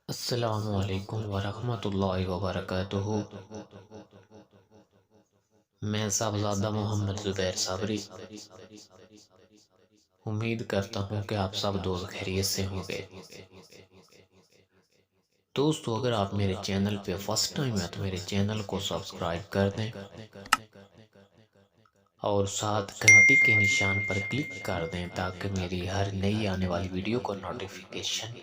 السلام علیکم ورحمۃ اللہ وبرکاتہ۔ میں صاحبزادہ محمد زبیر صابری امید کرتا ہوں کہ آپ سب دوست خیریت سے ہوں گے۔ دوستو، اگر آپ میرے چینل پہ فرسٹ ٹائم ہے تو میرے چینل کو سبسکرائب کر دیں اور ساتھ گھنٹی کے نشان پر کلک کر دیں تاکہ میری ہر نئی آنے والی ویڈیو کو نوٹیفیکیشن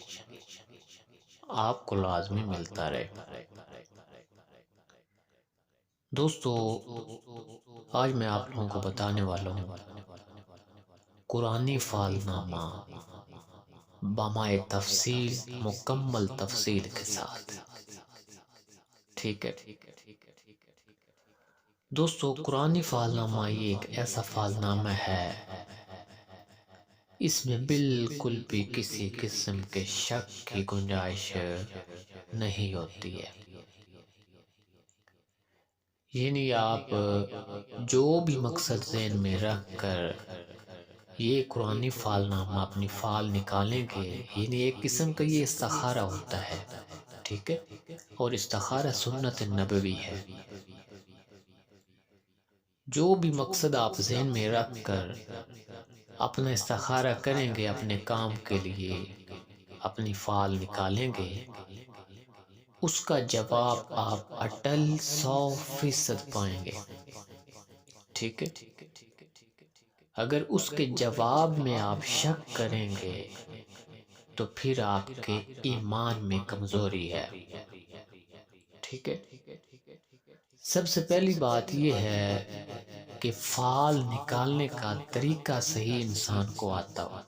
آپ کو لازمی ملتا رہے۔ دوستو، آج میں آپ لوگوں کو بتانے والا ہوں قرآنی فال نامہ بمائے تفصیل، مکمل تفصیل کے ساتھ۔ ٹھیک ہے دوستو، قرآنی فال نامہ یہ ایک ایسا فال نامہ ہے، اس میں بالکل بھی کسی قسم کے شک کی گنجائش نہیں ہوتی ہے۔ یعنی آپ جو بھی مقصد ذہن میں رکھ کر یہ قرآنی فال نامہ اپنی فال نکالیں گے، یعنی ایک قسم کا یہ استخارہ ہوتا ہے، ٹھیک ہے، اور استخارہ سنت نبوی ہے۔ جو بھی مقصد آپ ذہن میں رکھ کر اپنا استخارہ کریں گے، اپنے کام کے لیے اپنی فال نکالیں گے، اس کا جواب آپ اٹل 100% پائیں گے، ٹھیک ہے۔ اگر اس کے جواب میں آپ شک کریں گے تو پھر آپ کے ایمان میں کمزوری ہے، ٹھیک ہے۔ سب سے پہلی بات یہ ہے کہ فال نکالنے کا طریقہ صحیح انسان کو آتا ہو۔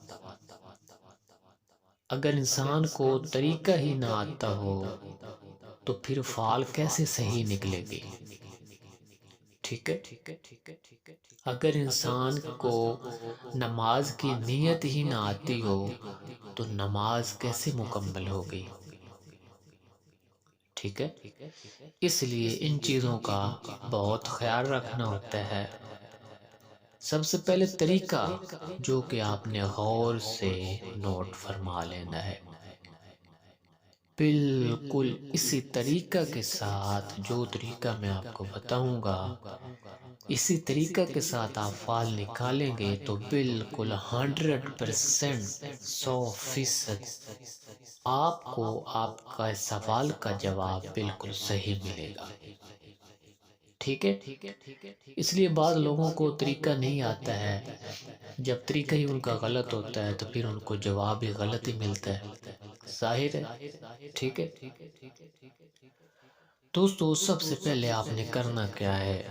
اگر انسان کو طریقہ ہی نہ آتا ہو تو پھر فال کیسے صحیح نکلے گی، ٹھیک ہے۔ اگر انسان کو نماز کی نیت ہی نہ آتی ہو تو نماز کیسے مکمل ہوگی، ٹھیک ہے۔ اس لیے ان چیزوں کا بہت خیال رکھنا ہوتا ہے۔ سب سے پہلے طریقہ جو کہ آپ نے غور سے نوٹ فرما لینا ہے، بالکل اسی طریقہ کے ساتھ جو طریقہ میں آپ کو بتاؤں گا، اسی طریقہ کے ساتھ آپ فال نکالیں گے تو بالکل 100%، 100% آپ کو آپ کا سوال کا جواب بالکل صحیح ملے گا، ٹھیک ہے۔ اس لیے بعض لوگوں کو طریقہ نہیں آتا ہے، جب طریقہ ہی ان کا غلط ہوتا ہے تو پھر ان کو جواب بھی غلط ہی ملتا ہے، ظاہر ہے، ٹھیک ہے۔ دوستو، سب سے پہلے آپ نے کرنا کیا ہے،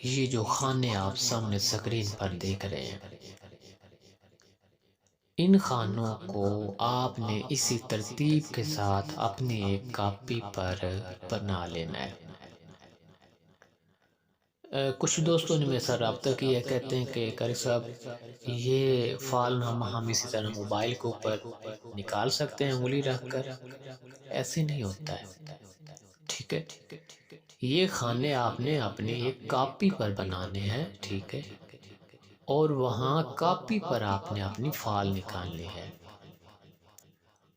یہ جو خانے آپ سامنے سکرین پر دیکھ رہے ہیں، ان خانوں کو آپ نے اسی ترتیب کے ساتھ اپنی ایک کاپی پر بنا لینا ہے۔ کچھ دوستوں نے میرے ساتھ رابطہ کیا، کہتے ہیں کہ قاری صاحب یہ فال نامہ ہم اسی طرح موبائل کے اوپر نکال سکتے ہیں انگلی رکھ کر؟ ایسے نہیں ہوتا ہے، ٹھیک ہے۔ یہ خانے آپ نے اپنی ایک کاپی پر بنانے ہیں، ٹھیک ہے، اور وہاں کاپی پر آپ نے اپنی فال نکالنی ہے۔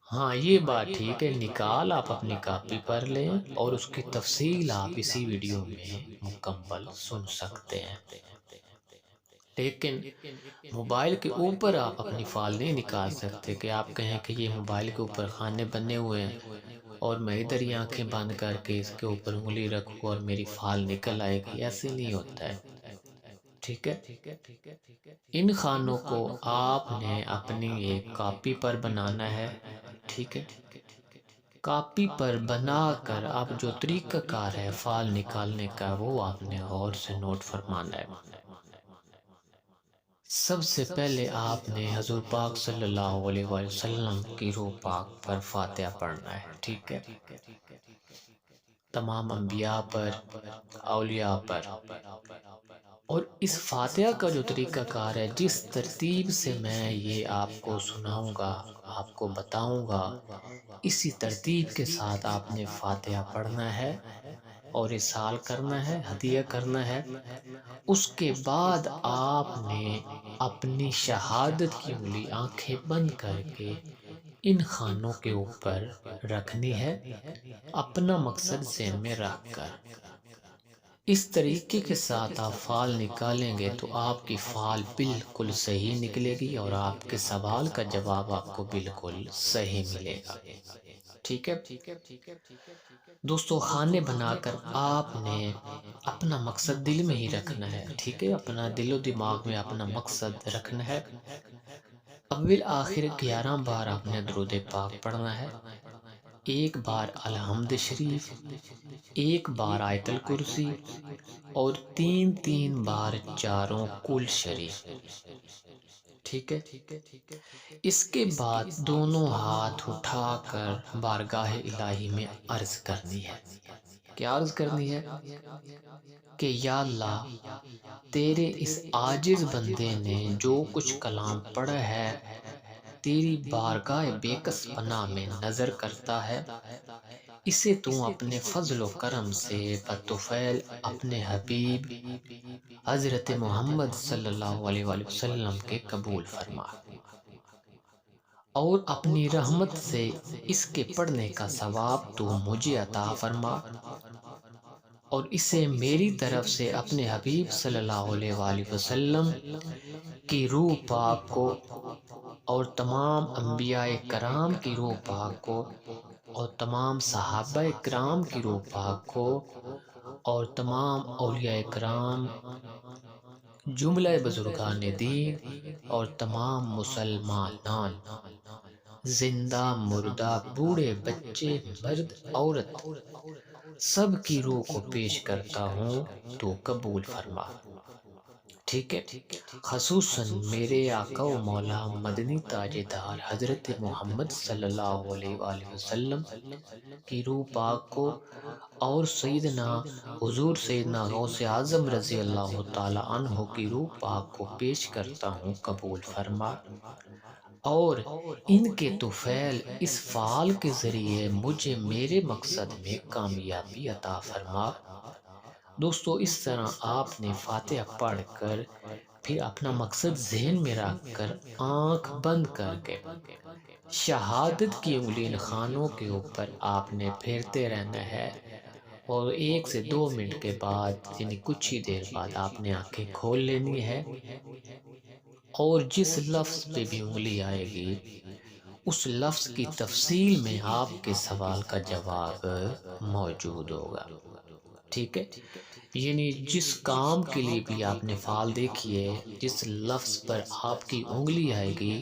ہاں، یہ بات ٹھیک ہے، نکال آپ اپنی کاپی پر لیں اور اس کی تفصیل آپ اسی ویڈیو میں مکمل سن سکتے ہیں، لیکن موبائل کے اوپر آپ اپنی فال نہیں نکال سکتے کہ آپ کہیں کہ یہ موبائل کے اوپر خانے بنے ہوئے ہیں اور میں ادھر ہی آنکھیں بند کر کے اس کے اوپر انگلی رکھوں اور میری فال نکل آئے گی، ایسے نہیں ہوتا ہے، ٹھیک ہے۔ ان خانوں کو آپ نے اپنی ایک کاپی پر بنانا ہے، ٹھیک ہے۔ کاپی پر بنا کر اب جو طریقہ کار ہے فال نکالنے کا وہ آپ نے غور سے نوٹ فرمانا ہے۔ سب سے پہلے آپ نے حضور پاک صلی اللہ علیہ وسلم کی روح پاک پر فاتحہ پڑھنا ہے، ٹھیک ہے۔ تمام انبیاء پر، اولیاء پر، اور اس فاتحہ کا جو طریقہ کار ہے، جس ترتیب سے میں یہ آپ کو سناؤں گا، آپ کو بتاؤں گا، اسی ترتیب کے ساتھ آپ نے فاتحہ پڑھنا ہے اور ارسال کرنا ہے، ہدیہ کرنا ہے۔ اس کے بعد آپ نے اپنی شہادت کی انگلی آنکھیں بند کر کے ان خانوں کے اوپر رکھنی ہے، اپنا مقصد ذہن میں رکھ کر۔ اس طریقے کے ساتھ آپ فعل نکالیں گے تو آپ کی فعل بالکل صحیح نکلے گی اور آپ کے سوال کا جواب آپ کو بالکل صحیح ملے گا۔ ٹھیک ہے دوستو، خانے بنا کر آپ نے اپنا مقصد دل میں ہی رکھنا ہے۔ ٹھیک ہے، اپنا دل و دماغ میں اپنا مقصد رکھنا ہے۔ اول آخر 11 بار آپ نے درود پاک پڑھنا ہے، 1 بار الحمد شریف، 1 بار آیت الکرسی اور 3 بار چاروں کل شریف۔ ٹھیک ہے، اس کے بعد دونوں ہاتھ اٹھا کر بارگاہ الہی میں عرض کرنی ہے۔ کیا عرض کرنی ہے؟ کہ یا اللہ، تیرے اس عاجز بندے نے جو کچھ کلام پڑھا ہے تیری بارگاہ بے کس پناہ میں نظر کرتا ہے، اسے تو اپنے فضل و کرم سے بطفیل اپنے حبیب حضرت محمد صلی اللہ علیہ وآلہ وسلم کے قبول فرما، اور اپنی رحمت سے اس کے پڑھنے کا ثواب تو مجھے عطا فرما، اور اسے میری طرف سے اپنے حبیب صلی اللہ علیہ وآلہ وسلم کی روح پاک کو اور تمام انبیاء کرام کی روح پاک کو اور تمام صحابہ کرام کی روح پاک کو اور تمام اولیاء کرام، جملہ بزرگان دین اور تمام مسلمانان، زندہ مردہ، بوڑھے بچے، مرد عورت، سب کی روح کو پیش کرتا ہوں تو قبول فرما۔ ٹھیک ہے، خصوصاً میرے آقا و مولا مدنی تاجدار حضرت محمد صلی اللہ علیہ وآلہ وسلم کی روح پاک کو اور سیدنا حضور سیدنا غوث اعظم رضی اللہ تعالی عنہ کی روح پاک کو پیش کرتا ہوں، قبول فرما، اور ان کے طفیل اس فعال کے ذریعے مجھے میرے مقصد میں کامیابی عطا فرما۔ دوستو، اس طرح آپ نے فاتحہ پڑھ کر پھر اپنا مقصد ذہن میں رکھ کر آنکھ بند کر کے شہادت کی انگلی ان خانوں کے اوپر آپ نے پھیرتے رہنا ہے، اور 1 سے 2 منٹ کے بعد یعنی کچھ ہی دیر بعد آپ نے آنکھیں کھول لینی ہے، اور جس لفظ پہ بھی انگلی آئے گی اس لفظ کی تفصیل میں آپ کے سوال کا جواب موجود ہوگا۔ ٹھیک ہے، یعنی جس کام کے لیے بھی آپ نے فعال دیکھیے، جس لفظ پر آپ کی انگلی آئے گی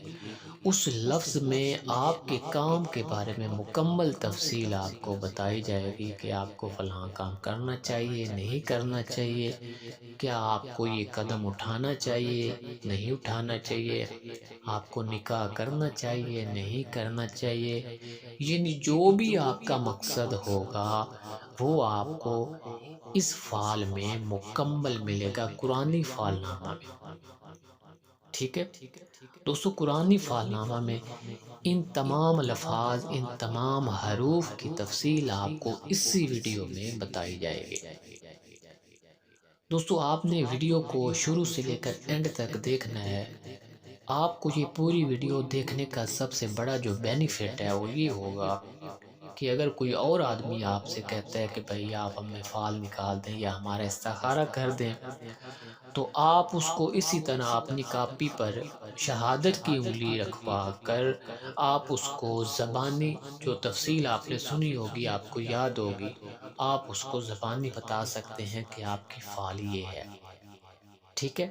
اس لفظ میں آپ کے کام کے بارے میں مکمل تفصیل آپ کو بتائی جائے گی کہ آپ کو فلاں کام کرنا چاہیے، نہیں کرنا چاہیے، کیا آپ کو یہ قدم اٹھانا چاہیے، نہیں اٹھانا چاہیے، آپ کو نکاح کرنا چاہیے، نہیں کرنا چاہیے، یعنی جو بھی آپ کا مقصد ہوگا وہ آپ کو اس فعال میں مکمل ملے گا، قرآنی فعال نامہ میں۔ ٹھیک ہے دوستو، قرآنی فعال نامہ میں ان تمام الفاظ، ان تمام حروف کی تفصیل آپ کو اسی ویڈیو میں بتائی جائے گی۔ دوستو، آپ نے ویڈیو کو شروع سے لے کر اینڈ تک دیکھنا ہے۔ آپ کو یہ پوری ویڈیو دیکھنے کا سب سے بڑا جو بینیفٹ ہے وہ یہ ہوگا کہ اگر کوئی اور آدمی آپ سے کہتا ہے کہ بھئی آپ ہمیں فعال نکال دیں یا ہمارا استخارہ کر دیں، تو آپ اس کو اسی طرح اپنی کاپی پر شہادت کی انگلی رکھوا کر آپ اس کو زبانی جو تفصیل آپ نے سنی ہوگی، آپ کو یاد ہوگی، آپ اس کو زبانی بتا سکتے ہیں کہ آپ کی فعال یہ ہے۔ ٹھیک ہے،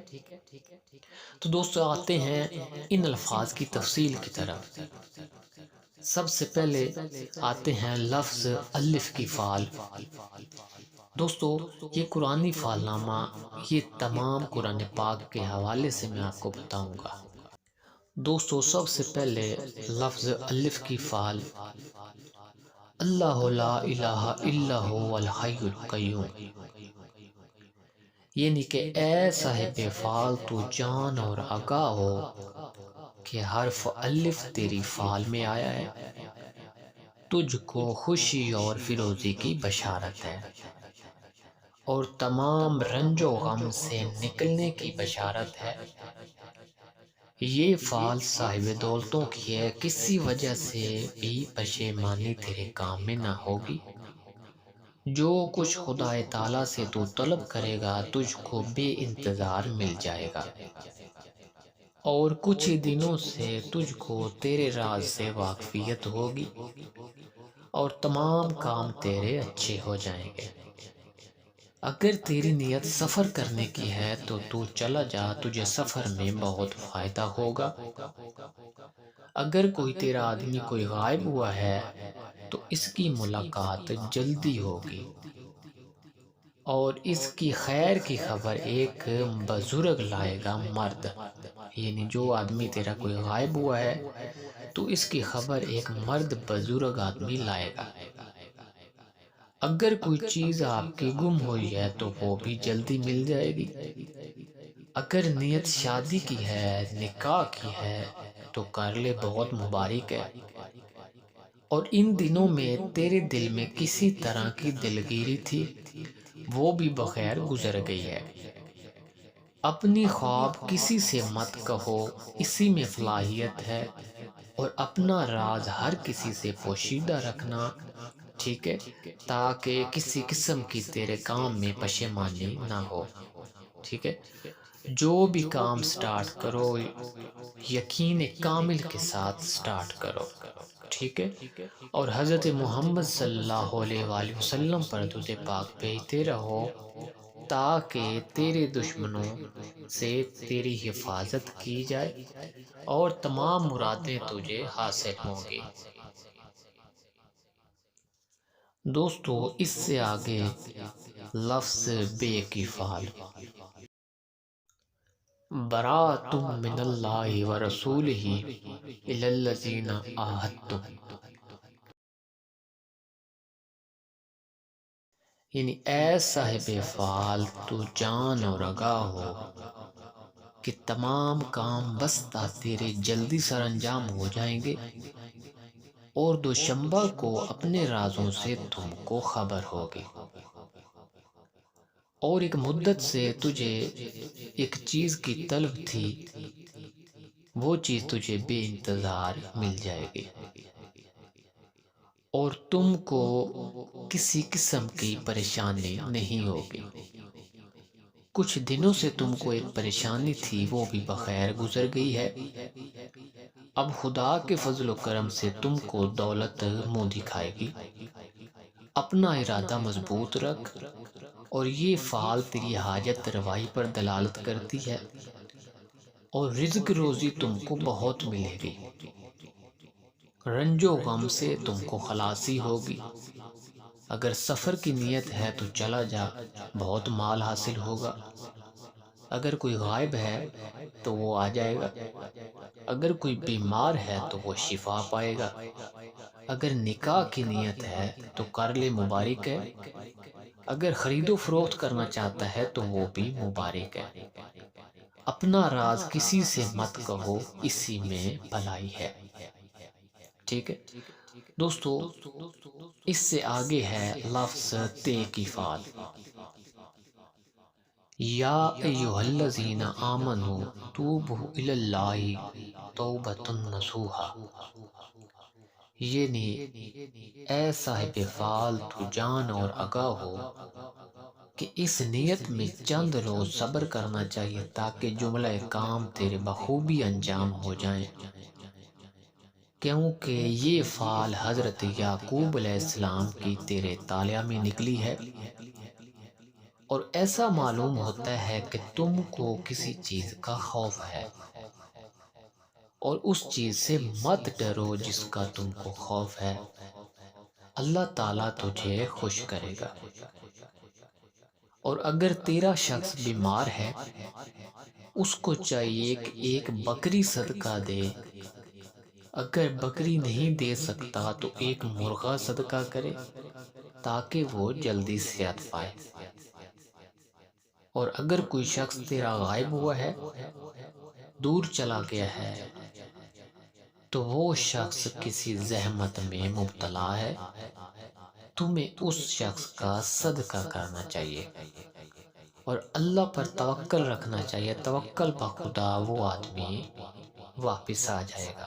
تو دوستو آتے ہیں ان الفاظ کی تفصیل کی طرف۔ سب سے پہلے آتے ہیں لفظ الف کی فعال۔ دوستو، یہ قرآنی فعال نامہ یہ تمام قرآن پاک کے حوالے سے میں آپ کو بتاؤں گا۔ دوستو، سب سے پہلے لفظ الف کی فعال، اللہ لا الہ الا هو الحی القیوم، یعنی کہ اے صاحب فعال تو جان اور آگاہ ہو کہ حرف الف تیری فعال میں آیا ہے، تجھ کو خوشی اور فیروزی کی بشارت ہے، اور تمام رنج و غم سے نکلنے کی بشارت ہے، یہ فعل صاحب دولتوں کی ہے، کسی وجہ سے بھی پشیمانی تیرے کام میں نہ ہوگی۔ جو کچھ خدا تعالیٰ سے تو طلب کرے گا تجھ کو بے انتظار مل جائے گا، اور کچھ ہی دنوں سے تجھ کو تیرے راز سے واقفیت ہوگی اور تمام کام تیرے اچھے ہو جائیں گے۔ اگر تیری نیت سفر کرنے کی ہے تو چلا جا، تجھے سفر میں بہت فائدہ ہوگا۔ اگر کوئی تیرا آدمی کوئی غائب ہوا ہے تو اس کی ملاقات جلدی ہوگی، اور اس کی خیر کی خبر ایک بزرگ لائے گا مرد، یعنی جو آدمی تیرا کوئی غائب ہوا ہے تو اس کی خبر ایک مرد بزرگ آدمی لائے گا۔ اگر کوئی چیز آپ کی گم ہوئی ہے تو وہ بھی جلدی مل جائے گی۔ اگر نیت شادی کی ہے، نکاح کی ہے تو کر لے، بہت مبارک ہے۔ اور ان دنوں میں تیرے دل میں کسی طرح کی دلگیری تھی، وہ بھی بخیر گزر گئی ہے۔ اپنی خواب کسی سے مت کہو، اسی میں فلاحیت ہے، اور اپنا راز ہر کسی سے پوشیدہ رکھنا، ٹھیک ہے، تاکہ کسی قسم کی تیرے کام میں پشیمانی نہ ہو، ٹھیک ہے۔ جو بھی کام سٹارٹ کرو یقین کامل کے ساتھ سٹارٹ کرو، ٹھیک ہے، اور حضرت محمد صلی اللہ علیہ وآلہ وسلم پر درود پاک بھیجتے رہو تاکہ تیرے دشمنوں سے تیری حفاظت کی جائے اور تمام مرادیں تجھے حاصل ہوں گی۔ دوستو، اس سے آگے لفظ بے کی فعل، براۃ من اللہ ورسولہ الی الذین عاہدتم، یعنی اے صاحب فعال تو جان اور آگاہ ہو کہ تمام کام بستہ تیرے جلدی سر انجام ہو جائیں گے، اور دوشنبہ کو اپنے رازوں سے تم کو خبر ہوگی، اور ایک مدت سے تجھے ایک چیز کی طلب تھی، وہ چیز تجھے بے انتظار مل جائے گی، اور تم کو کسی قسم کی پریشانی نہیں ہوگی۔ کچھ دنوں سے تم کو ایک پریشانی تھی، وہ بھی بخیر گزر گئی ہے۔ اب خدا کے فضل و کرم سے تم کو دولت منہ دکھائے گی۔ اپنا ارادہ مضبوط رکھ، اور یہ فعل تیری حاجت روائی پر دلالت کرتی ہے، اور رزق روزی تم کو بہت ملے گی، رنج و غم سے تم کو خلاصی ہوگی۔ اگر سفر کی نیت ہے تو چلا جا، بہت مال حاصل ہوگا۔ اگر کوئی غائب ہے تو وہ آ جائے گا، اگر کوئی بیمار ہے تو وہ شفا پائے گا، اگر نکاح کی نیت ہے تو کر لے، مبارک ہے، اگر خرید و فروخت کرنا چاہتا ہے تو وہ بھی مبارک ہے۔ اپنا راز کسی سے مت کہو، اسی میں بھلائی ہے، ٹھیک ہے دوستو۔ اس سے آگے ہے لفظ تے کی فعل، یا ایہا الذین آمنوا توبوا الی اللہ توبۃ نصوحا، یعنی اے صاحب فعال تو جان اور آگاہ ہو کہ اس نیت میں چند روز صبر کرنا چاہیے تاکہ جملہ کام تیرے بخوبی انجام ہو جائیں، کیونکہ یہ فعل حضرت یعقوب علیہ السلام کی تیرے طالع میں نکلی ہے، اور ایسا معلوم ہوتا ہے کہ تم کو کسی چیز کا خوف ہے، اور اس چیز سے مت ڈرو جس کا تم کو خوف ہے، اللہ تعالیٰ تجھے خوش کرے گا۔ اور اگر تیرا شخص بیمار ہے، اس کو چاہیے کہ ایک بکری صدقہ دے، اگر بکری نہیں دے سکتا تو ایک مرغا صدقہ کرے تاکہ وہ جلدی صحت پائے۔ اور اگر کوئی شخص تیرا غائب ہوا ہے، دور چلا گیا ہے، تو وہ شخص کسی زحمت میں مبتلا ہے، تمہیں اس شخص کا صدقہ کرنا چاہیے، اور اللہ پر توکل رکھنا چاہیے۔ توکل بخدا وہ آدمی واپس آ جائے گا۔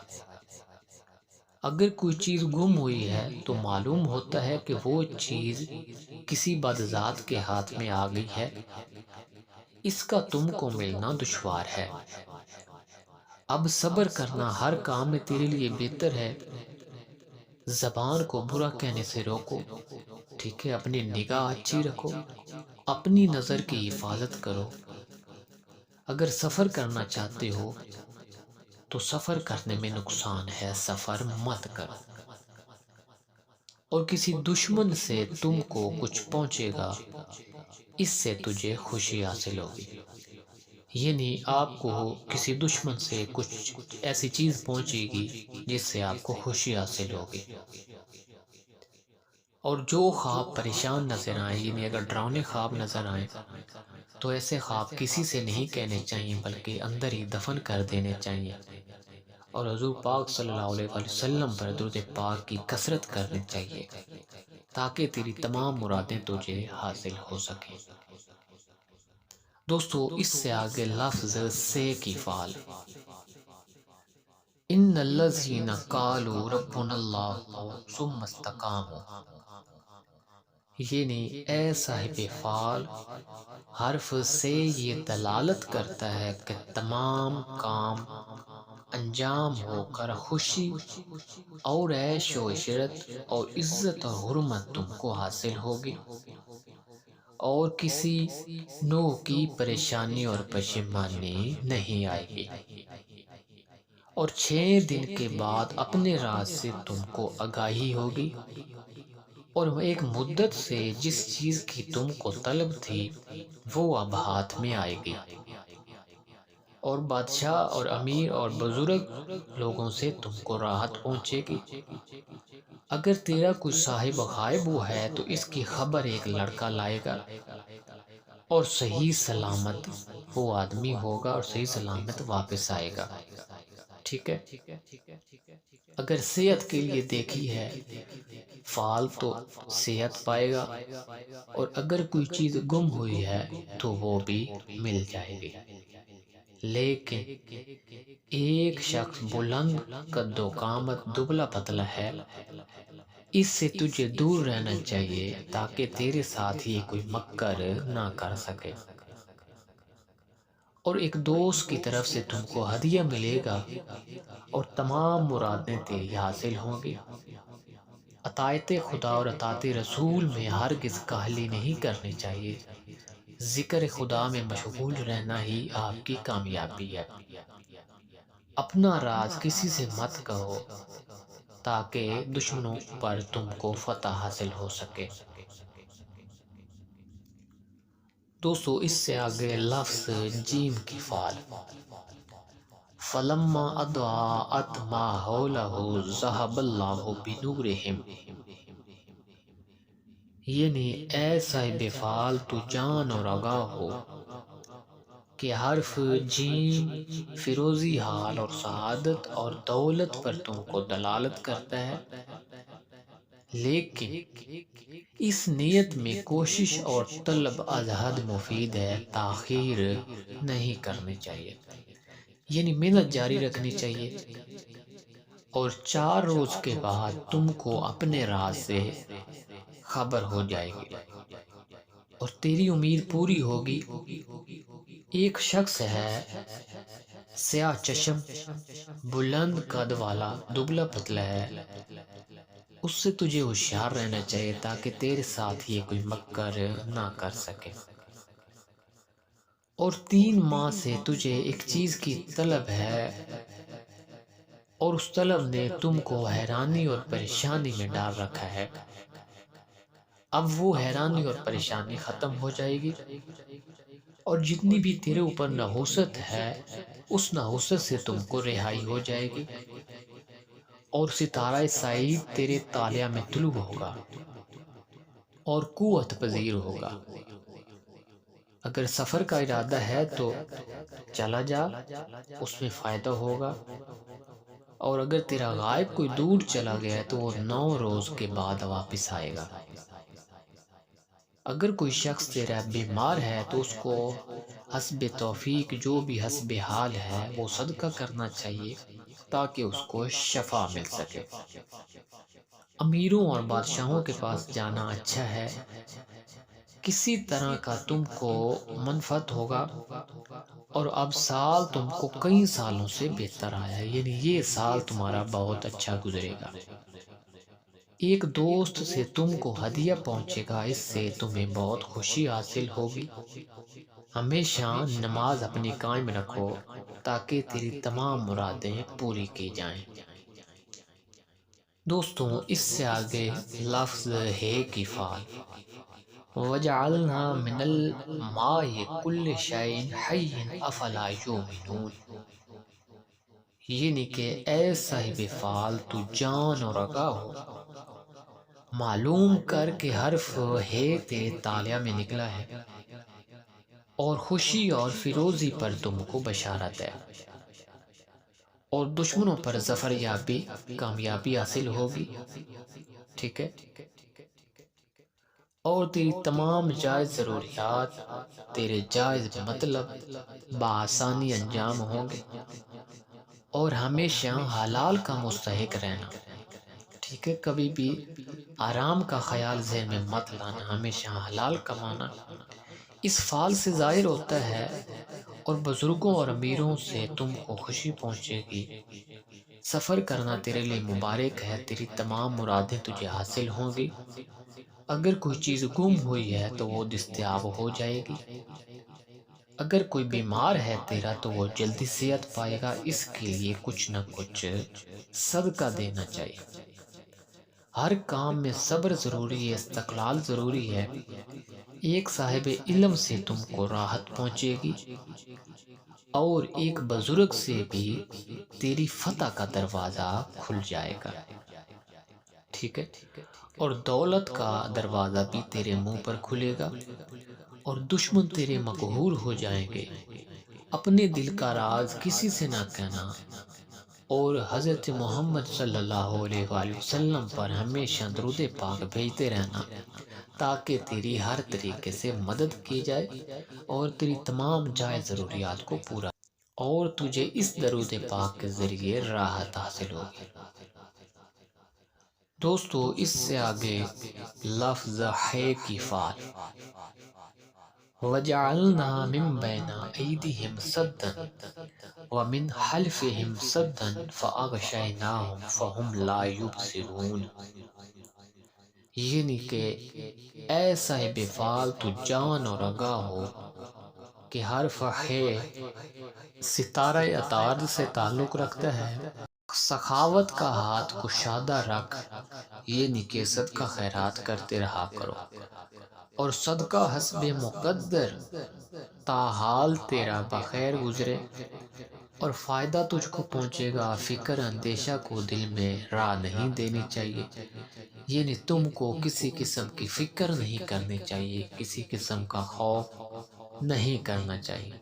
اگر کوئی چیز گم ہوئی ہے تو معلوم ہوتا ہے کہ وہ چیز کسی بدذات کے ہاتھ میں آ گئی ہے، اس کا تم کو ملنا دشوار ہے۔ اب صبر کرنا ہر کام میں تیرے لیے بہتر ہے۔ زبان کو برا کہنے سے روکو، ٹھیک ہے؟ اپنی نگاہ اچھی رکھو، اپنی نظر کی حفاظت کرو۔ اگر سفر کرنا چاہتے ہو تو سفر کرنے میں نقصان ہے، سفر مت کرو۔ اور کسی دشمن سے تم کو کچھ پہنچے گا، اس سے تجھے خوشی حاصل ہوگی۔ یعنی آپ کو کسی دشمن سے کچھ ایسی چیز پہنچے گی جس سے آپ کو خوشی حاصل ہوگی۔ اور جو خواب پریشان نظر آئیں، یعنی اگر ڈراؤنے خواب نظر آئیں تو ایسے خواب کسی سے نہیں کہنے چاہیے بلکہ اندر ہی دفن کر دینے چاہیے۔ اور حضور پاک صلی اللہ علیہ وآلہ وسلم پر درود پاک کی کثرت کرنی چاہیے تاکہ تیری تمام مرادیں تجھے حاصل ہو سکیں۔ دوستو اس سے آگے لفظ سے کی فعل، ان الذین قالوا ربنا اللہ ثم استقاموا، یعنی اے صاحب فعل، حرف سے یہ دلالت کرتا ہے کہ تمام کام انجام ہو کر خوشی اور عیش و عشرت اور عزت اور حرمت تم کو حاصل ہوگی، اور کسی نوع کی پریشانی اور پشیمانی نہیں آئے گی۔ اور 6 دن کے بعد اپنے راز سے تم کو آگاہی ہوگی، اور ایک مدت سے جس چیز کی تم کو طلب تھی وہ اب ہاتھ میں آئے گی، اور بادشاہ اور امیر اور بزرگ لوگوں سے تم کو راحت پہنچے گی۔ اگر تیرا کوئی صاحب غائب ہوا ہے تو اس کی خبر ایک لڑکا لائے گا، اور صحیح سلامت وہ آدمی ہوگا اور صحیح سلامت واپس آئے گا، ٹھیک ہے؟ اگر صحت کے لیے دیکھی ہے فعال تو صحت پائے گا، اور اگر کوئی چیز گم ہوئی ہے تو وہ بھی مل جائے گی۔ لیکن ایک شخص بلند قد و قامت دبلا پتلا ہے، اس سے تجھے دور رہنا چاہیے تاکہ تیرے ساتھ یہ کوئی مکر نہ کر سکے۔ اور ایک دوست کی طرف سے تم کو ہدیہ ملے گا اور تمام مرادیں تیری حاصل ہوں گی۔ اطاعت خدا اور اطاعت رسول میں ہرگز کاہلی نہیں کرنی چاہیے۔ ذکر خدا میں مشغول رہنا ہی آپ کی کامیابی ہے۔ اپنا راز کسی سے مت کہو تاکہ دشمنوں پر تم کو فتح حاصل ہو سکے۔ دوستو اس سے آگے لفظ جیم کی فعل، فلما اضاءت ما حولہ ذہب اللہ بنورہم، یعنی اے صاحب فعل تو جان اور آگاہ ہو کہ حرف جیم فیروزی حال اور سعادت اور دولت پر تم کو دلالت کرتا ہے، لیکن اس نیت میں کوشش اور طلب از حد مفید ہے، تاخیر نہیں کرنی چاہیے، یعنی محنت جاری رکھنی چاہیے۔ اور 4 روز کے بعد تم کو اپنے راز سے خبر ہو جائے گی اور تیری امید پوری ہوگی۔ ایک شخص ہے سیاہ چشم، بلند قد والا، دبلا پتلا ہے، اس سے تجھے ہوشیار رہنا چاہیے تاکہ تیرے ساتھ یہ کوئی مکر نہ کر سکے۔ اور 3 ماہ سے تجھے ایک چیز کی طلب ہے اور اس طلب نے تم کو حیرانی اور پریشانی میں ڈال رکھا ہے، اب وہ حیرانی اور پریشانی ختم ہو جائے گی، اور جتنی بھی تیرے اوپر نحوست ہے اس نحوست سے تم کو رہائی ہو جائے گی، اور ستارہ سعید تیرے طالع میں طلوع ہوگا اور قوت پذیر ہوگا۔ اگر سفر کا ارادہ ہے تو چلا جا، اس میں فائدہ ہوگا، اور اگر تیرا غائب کوئی دور چلا گیا ہے تو وہ 9 روز کے بعد واپس آئے گا۔ اگر کوئی شخص تیرا بیمار ہے تو اس کو حسب توفیق جو بھی حسب حال ہے وہ صدقہ کرنا چاہیے تاکہ اس کو شفا مل سکے۔ امیروں اور بادشاہوں کے پاس جانا اچھا ہے، کسی طرح کا تم کو منفعت ہوگا، اور اب سال تم کو کئی سالوں سے بہتر آیا، یعنی یہ سال تمہارا بہت اچھا گزرے گا۔ ایک دوست سے تم کو ہدیہ پہنچے گا، اس سے تمہیں بہت خوشی حاصل ہوگی۔ ہمیشہ نماز اپنی قائم رکھو تاکہ تیری تمام مرادیں پوری کی جائیں۔ دوستوں، اس سے آگے لفظ ہے کی فعل، وَجَعَلْنَا مِنَ الْمَاءِ كُلِّ شَيْءٍ حَيٍّ أَفَلَا يُؤْمِنُونَ، یعنی کہ اے صاحب فعل تو جان اور آگاہ ہو، معلوم کر کے حرف ہے تیرے تالیہ میں نکلا ہے، اور خوشی اور فیروزی پر تم کو بشارت ہے، اور دشمنوں پر ظفر یابی کامیابی حاصل ہوگی۔ ٹھیک ہے، اور تیری تمام جائز ضروریات، تیرے جائز مطلب بآسانی انجام ہوں گے، اور ہمیشہ حلال کا مستحق رہنا۔ ٹھیک ہے، کبھی بھی آرام کا خیال ذہن میں مت لانا، ہمیشہ حلال کمانا۔ اس فعل سے ظاہر ہوتا ہے اور بزرگوں اور امیروں سے تم کو خوشی پہنچے گی۔ سفر کرنا تیرے لیے مبارک ہے، تیری تمام مرادیں تجھے حاصل ہوں گی۔ اگر کوئی چیز گم ہوئی ہے تو وہ دستیاب ہو جائے گی۔ اگر کوئی بیمار ہے تیرا تو وہ جلدی صحت پائے گا، اس کے لیے کچھ نہ کچھ صدقہ دینا چاہیے۔ ہر کام میں صبر ضروری ہے، استقلال ضروری ہے۔ ایک صاحب علم سے تم کو راحت پہنچے گی، اور ایک بزرگ سے بھی تیری فتح کا دروازہ کھل جائے گا۔ ٹھیک ہے، اور دولت کا دروازہ بھی تیرے منہ پر کھلے گا، اور دشمن تیرے مقہور ہو جائیں گے۔ اپنے دل کا راز کسی سے نہ کہنا، اور حضرت محمد صلی اللہ علیہ وآلہ وسلم پر ہمیشہ درود پاک بھیجتے رہنا تاکہ تیری ہر طریقے سے مدد کی جائے اور تیری تمام جائز ضروریات کو پورا، اور تجھے اس درود پاک کے ذریعے راحت حاصل ہوگی۔ دوستو، اس سے آگے لفظ ہے کی فعل، وَجَعَلْنَا مِن بَيْنَ أَيْدِيهِمْ سَدًّا وَمِنْ خَلْفِهِمْ سَدًّا فَأَغْشَيْنَاهُمْ فَهُمْ لَا يُبْصِرُونَ، یعنی کہ اے صاحب فعل تو جان اور آگاہ ہو کہ حرف ہے ستارہ عطارد سے تعلق رکھتا ہے۔ سخاوت کا ہاتھ کشادہ رکھ، یعنی کہ صدقہ خیرات کرتے رہا کرو، اور صدقہ حسب مقدر تاحال تیرا بخیر گزرے، اور فائدہ تجھ کو پہنچے گا۔ فکر اندیشہ کو دل میں راہ نہیں دینی چاہیے، یعنی تم کو کسی قسم کی فکر نہیں کرنی چاہیے، کسی قسم کا خوف نہیں کرنا چاہیے،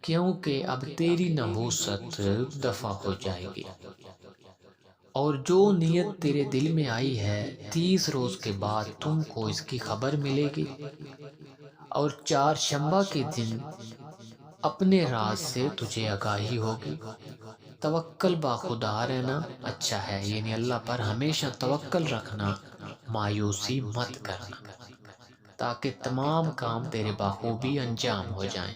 کیونکہ اب تیری نحوست دفع ہو جائے گی، اور جو نیت تیرے دل میں آئی ہے 30 روز کے بعد تم کو اس کی خبر ملے گی، اور 4 شنبہ کے دن اپنے راز سے تجھے آگاہی ہوگی۔ توکل با خدا رہنا اچھا ہے، یعنی اللہ پر ہمیشہ توکل رکھنا، مایوسی مت کرنا، تاکہ تمام کام تیرے بخوبی انجام ہو جائیں۔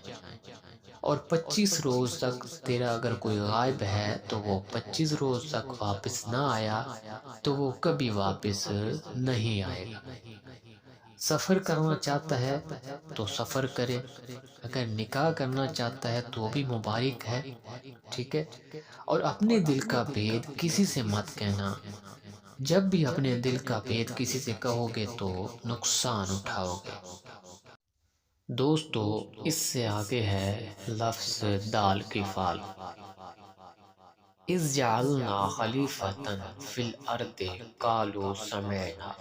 اور 25 روز تک تیرا اگر کوئی غائب ہے تو وہ 25 روز تک واپس نہ آیا تو وہ کبھی واپس نہیں آئے گا۔ سفر کرنا چاہتا ہے تو سفر کرے، اگر نکاح کرنا چاہتا ہے تو بھی مبارک ہے۔ ٹھیک ہے، اور اپنے دل کا بھید کسی سے مت کہنا، جب بھی اپنے دل کا بھید کسی سے کہو گے تو نقصان اٹھاؤ گے۔ دوستو، اس سے آگے ہے لفظ دال کی فعل، اذ جعلنا خلیفۃ فی الارض قالوا سمعنا،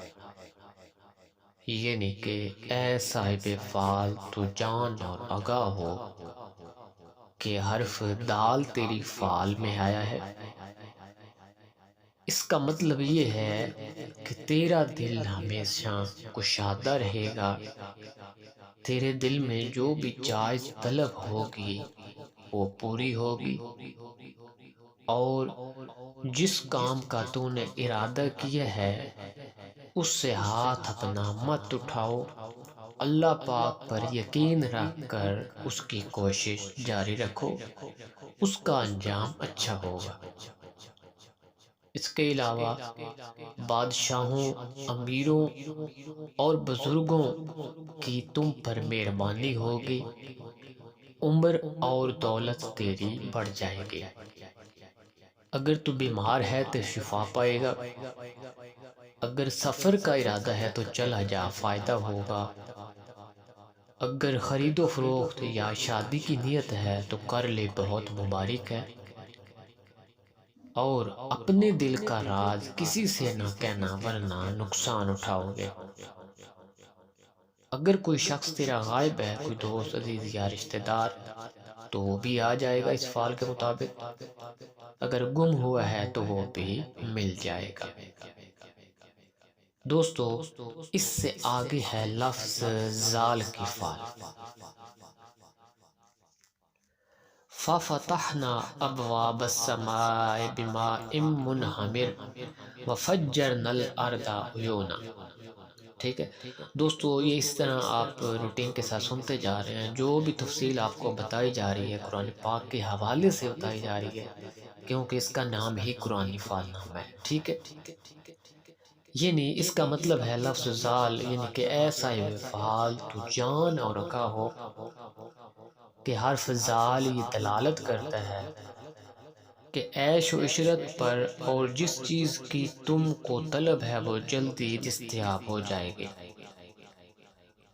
یعنی کہ اے صاحب فعل تو جان اور آگاہ ہو کہ حرف دال تیری فعل میں آیا ہے۔ اس کا مطلب یہ ہے کہ تیرا دل ہمیشہ کشادہ رہے گا، تیرے دل میں جو بھی جائز طلب ہوگی وہ پوری ہوگی، اور جس کام کا تو نے ارادہ کیا ہے اس سے ہاتھ اپنا مت اٹھاؤ، اللہ پاک پر یقین رکھ کر اس کی کوشش جاری رکھو، اس کا انجام اچھا ہوگا۔ اس کے علاوہ بادشاہوں، امیروں اور بزرگوں کی تم پر مہربانی ہوگی، عمر اور دولت تیری بڑھ جائے گی۔ اگر تو بیمار ہے تو شفا پائے گا، اگر سفر کا ارادہ ہے تو چلا جا، فائدہ ہوگا، اگر خرید و فروخت یا شادی کی نیت ہے تو کر لے، بہت مبارک ہے، اور اپنے دل کا راز کسی سے نہ کہنا ورنہ نقصان اٹھاؤ گے۔ اگر کوئی شخص تیرا غائب ہے، کوئی دوست عزیز یا رشتہ دار، تو وہ بھی آ جائے گا اس فعل کے مطابق، اگر گم ہوا ہے تو وہ بھی مل جائے گا۔ دوستو، اس سے آگے ہے لفظ زال کی فعل۔ فَفَتَحْنَا أَبْوَابَ السَّمَاءِ بِمَاءٍ مُنْهَمِرٍ وَفَجَّرْنَا الْأَرْضَ عُيُونًا۔ ٹھیک ہے دوستو، یہ اس طرح آپ روٹین کے ساتھ سنتے جا رہے ہیں، جو بھی تفصیل آپ کو بتائی جا رہی ہے قرآن پاک کے حوالے سے بتائی جا رہی ہے، کیونکہ اس کا نام ہی قرآن فعل نام ہے۔ ٹھیک ہے، یعنی اس کا مطلب ہے لفظ زال، یعنی کہ ایسا فعال تو جان اور رکھا ہو، کہ حرف زال یہ دلالت کرتا ہے کہ عیش و عشرت پر، اور جس چیز کی تم کو طلب ہے وہ جلدی دستیاب ہو جائے گی،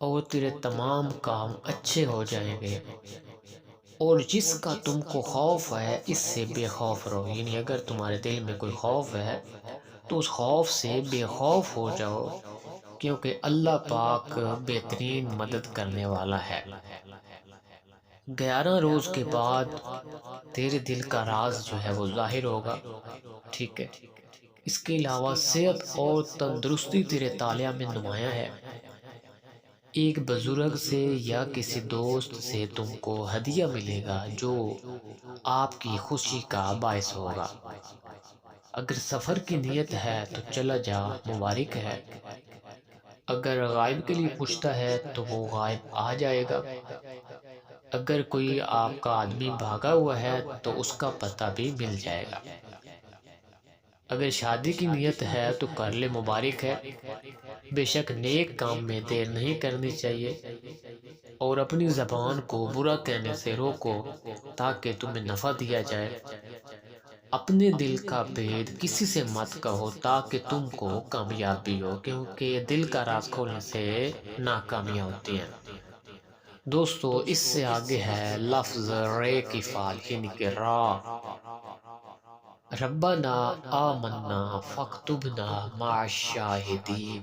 اور تیرے تمام کام اچھے ہو جائیں گے، اور جس کا تم کو خوف ہے اس سے بے خوف رہو، یعنی اگر تمہارے دل میں کوئی خوف ہے تو اس خوف سے بے خوف ہو جاؤ، کیونکہ اللہ پاک بہترین مدد کرنے والا ہے۔ 11 روز کے بعد تیرے دل کا راز جو ہے وہ ظاہر ہوگا۔ ٹھیک ہے، اس کے علاوہ صحت اور تندرستی تیرے طالع میں نمایاں ہے۔ ایک بزرگ سے یا کسی دوست سے تم کو ہدیہ ملے گا جو آپ کی خوشی کا باعث ہوگا۔ اگر سفر کی نیت ہے تو چلا جا، مبارک ہے، اگر غائب کے لیے پوچھتا ہے تو وہ غائب آ جائے گا، اگر کوئی آپ کا آدمی بھاگا ہوا ہے تو اس کا پتہ بھی مل جائے گا، اگر شادی کی نیت ہے تو کر لے، مبارک ہے، بے شک نیک کام میں دیر نہیں کرنی چاہیے، اور اپنی زبان کو برا کہنے سے روکو تاکہ تمہیں نفع دیا جائے، اپنے دل کا بید کسی سے مت کہو تاکہ تم کو کامیابی ہو، کیونکہ دل کا راز کھولنے سے ناکامیاں ہوتی ہیں۔ دوستو، اس سے آگے ہے لفظ رے کی فعل، یعنی کہ را۔ ربنا آمنا فاکتبنا مع الشاہدین،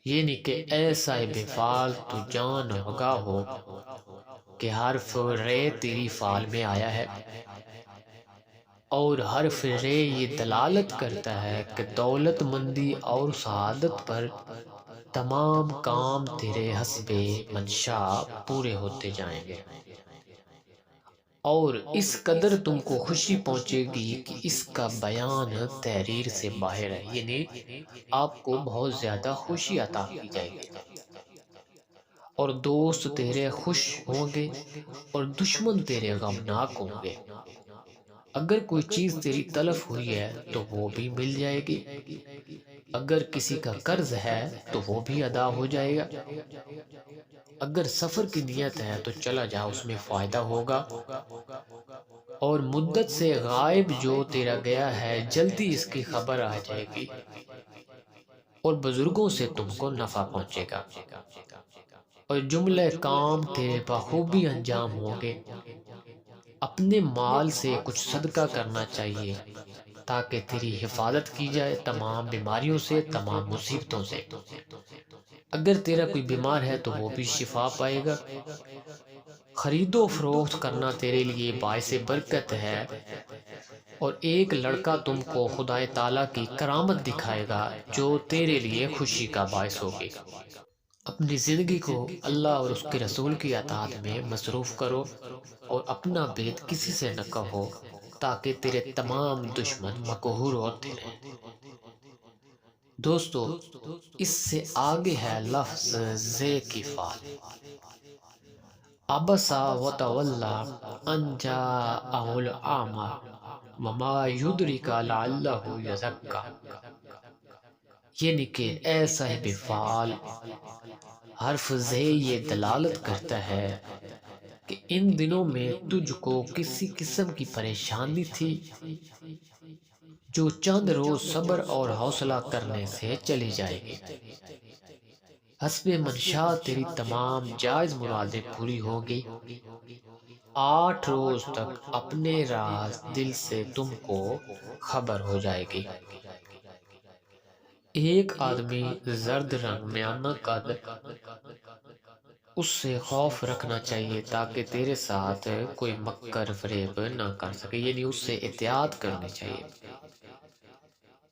یعنی کہ اے صاحب فعل تو جان و آگاہ ہو کہ حرف رے تیری فعل میں آیا ہے، اور حرف رے یہ دلالت کرتا ہے کہ دولت مندی اور سعادت پر تمام کام تیرے حسب منشا پورے ہوتے جائیں گے، اور اس قدر تم کو خوشی پہنچے گی کہ اس کا بیان تحریر سے باہر ہے، یعنی آپ کو بہت زیادہ خوشی عطا کی جائے گی، اور دوست تیرے خوش ہوں گے اور دشمن تیرے غمناک ہوں گے، اگر کوئی چیز تیری طلب ہوئی ہے تو وہ بھی مل جائے گی، اگر کسی کا قرض ہے تو وہ بھی ادا ہو جائے گا، اگر سفر کی نیت ہے تو چلا جا، اس میں فائدہ ہوگا، اور مدت سے غائب جو تیرا گیا ہے جلدی اس کی خبر آ جائے گی، اور بزرگوں سے تم کو نفع پہنچے گا، اور جملہ کام تیرے بخوبی انجام ہوں گے۔ اپنے مال سے کچھ صدقہ کرنا چاہیے تاکہ تیری حفاظت کی جائے تمام بیماریوں سے، تمام مصیبتوں سے، اگر تیرا کوئی بیمار ہے تو وہ بھی شفا پائے گا، خرید و فروخت کرنا تیرے لیے باعث برکت ہے، اور ایک لڑکا تم کو خدا تعالیٰ کی کرامت دکھائے گا جو تیرے لیے خوشی کا باعث ہوگی۔ اپنی زندگی کو اللہ اور اس کے رسول کی اطاعت میں مصروف کرو اور اپنا بید کسی سے نہ کہو تاکہ تیرے تمام دشمن مقہور ہوتے رہیں۔ دوستو، اس سے آگے ہے لفظ زے کی فعل۔ ابسا وتولا ان جاءہ الاعمی وما یدرک لعلہ یزکا، یعنی کہ اے صاحب فعال، حرف زے یہ دلالت کرتا ہے کہ ان دنوں میں تجھ کو کسی قسم کی پریشانی تھی جو چند روز صبر اور حوصلہ کرنے سے چلی جائے گی۔ حسب منشا تیری تمام جائز مرادیں پوری ہوگی۔ 8 روز تک اپنے راز دل سے تم کو خبر ہو جائے گی۔ ایک آدمی زرد رنگ میانہ قد، اس سے خوف رکھنا چاہیے تاکہ تیرے ساتھ کوئی مکر فریب نہ کر سکے، یعنی اس سے احتیاط کرنی چاہیے۔